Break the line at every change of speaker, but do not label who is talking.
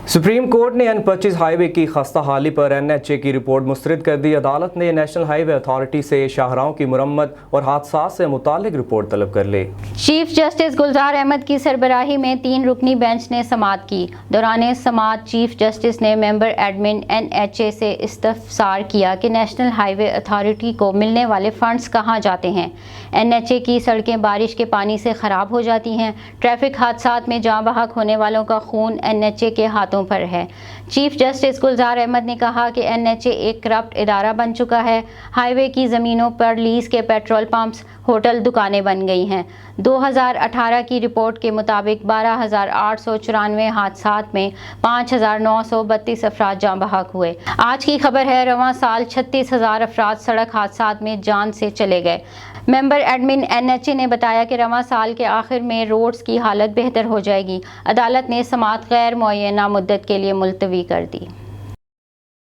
Supreme court ने N25 highway की खस्ता हाली पर NHA की रिपोर्ट मुस्तरद कर दी। अदालत ने नेशनल हाईवे अथॉरिटी से शाहराहों की मुरम्मत और हादसात से मुतालिक रिपोर्ट तलब कर ली।
चीफ जस्टिस गुलजार अहमद की सरबराही में 3 रुकनी बेंच ने समाअत की। दौरान समाअत चीफ जस्टिस ने मेंबर एडमिन NHA से इस्तफसार किया कि नेशनल हाईवे अथॉरिटी को मिलने वाले फंड्स कहाँ जाते हैं। NHA की सड़कें बारिश के पानी से ख़राब हो जाती हैं। ट्रैफिक हादसात में जाँ बहक होने वालों का खून NHA के हाथों पर है। चीफ जस्टिस गुलजार अहमद ने कहा कि NHA एक करप्ट इदारा बन चुका है। हाईवे की ज़मीनों पर लीज के पेट्रोल पंप्स, होटल, दुकानें बन गई हैं। 2018 की रिपोर्ट के मुताबिक 12,894 हादसात में 5,932 अफराद जाँ बहक हुए। आज की खबर है, रवां साल 36,000 अफराद सड़क हादसात में जान से चले गए। मेंबर एडमिन NHA ने बताया कि रवां साल के आखिर में रोड्स की हालत बेहतर हो जाएगी। अदालत ने समाअत गैर मुअय्यना मुद्दत के लिए मुलतवी कर दी।